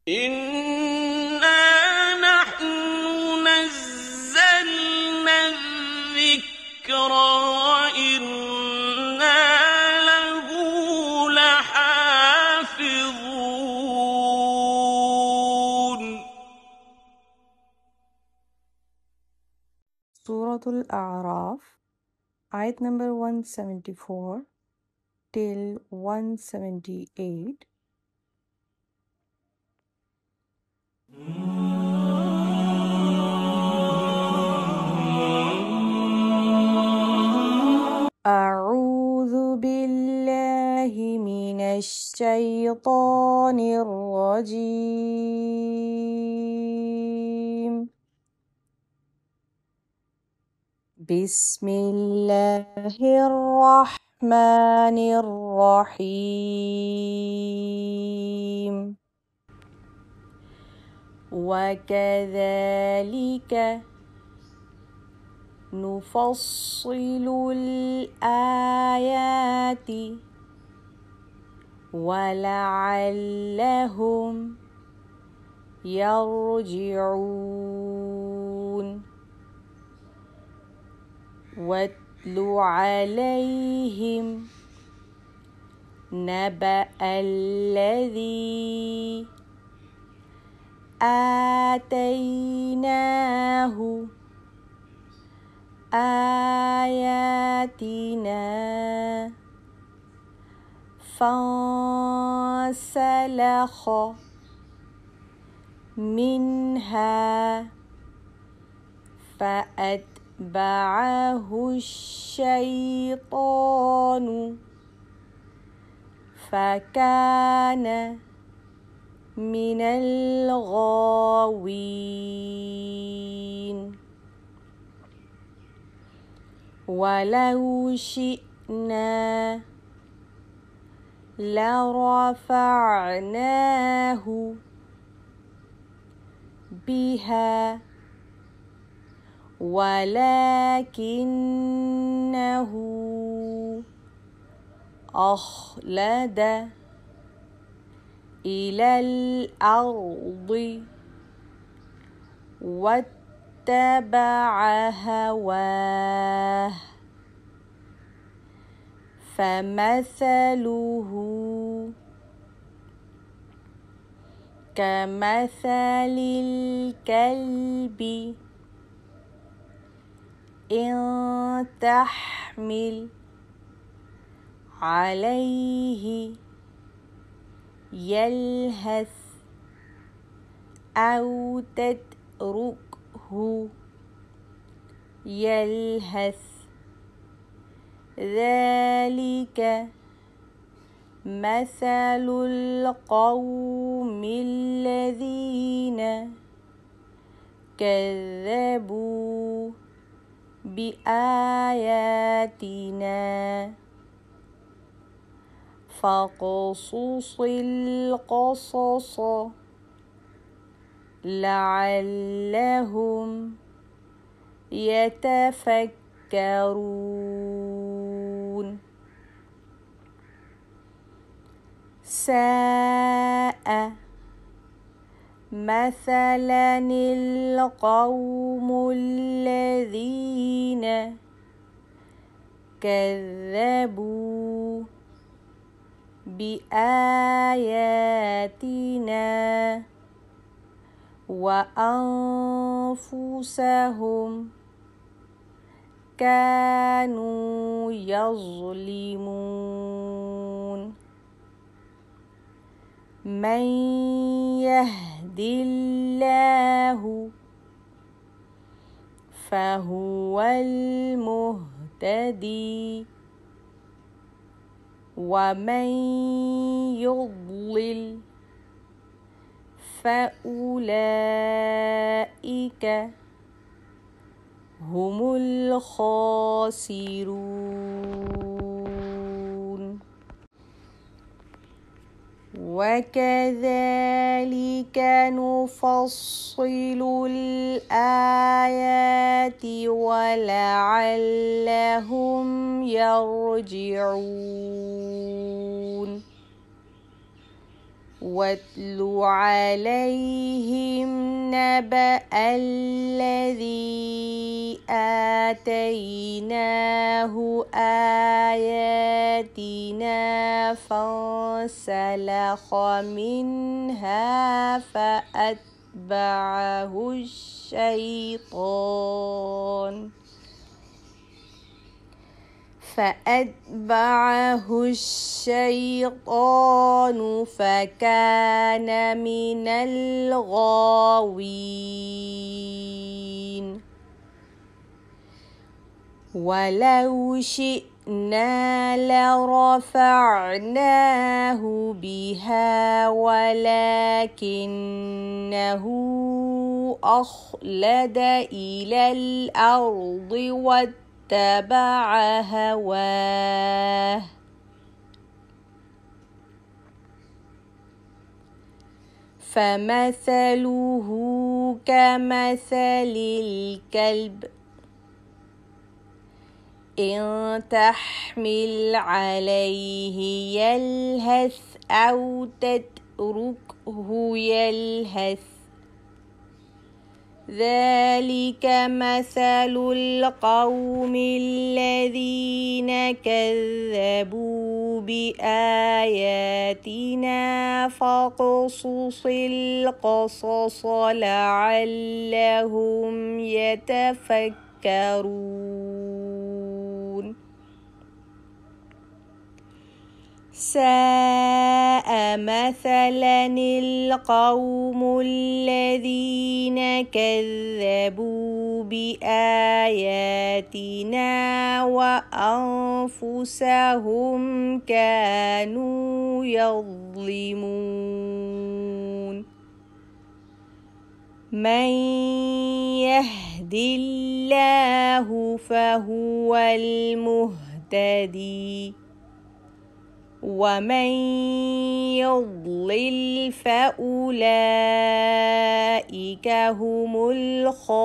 إِنَّا نَحْنُ نَزَّلْنَا الذِّكْرَ وَإِنَّا لَهُ لَحَافِظُونَ. Suratul A'raf, ayat number 174 till 178. أعوذ بالله من الشيطان الرجيم. بسم الله الرحمن الرحيم. وكذلك نفصل الآيات ولعلهم يرجعون. واتل عليهم نبأ الذي آتيناه آياتنا فانسلخ منها فأتبعه الشيطان فكان من الغاوين. ولو شئنا لرفعناه بها ولكنه أخلد إلى الأرض واتبع هواه فمثله كمثل الكلب إن تحمل عليه يلهث أو تتركه يلهث ذلك مثل القوم الذين كذبوا بآياتنا فاقصص القصص لعلهم يتفكرون. ساء مثلا القوم الذين كذبوا بآياتنا وأنفسهم كانوا يظلمون. من يهد الله فهو المهتدي ومن يضلل فأولئك هم الخاسرون. وكذلك نفصل الآيات ولعلهم يرجعون. واتل عليهم نبأ الذي آتيناه آياتنا فانسلخ منها فأتبعه الشيطان فكان من الغاوين ولو شئنا لرفعناه بها ولكنه أخلد إلى الأرض واتبع هواه فمثله كمثل الكلب إن تحمل عليه يلهث أو تتركه يلهث ذلك مثل القوم الذين كذبوا بآياتنا فاقصص القصص لعلهم يتفكرون ساء مثلا القوم الذين كذبوا بآياتنا وأنفسهم كانوا يظلمون من يهد الله فهو المهتدي ومن يضلل فأولئك هم الخاسرون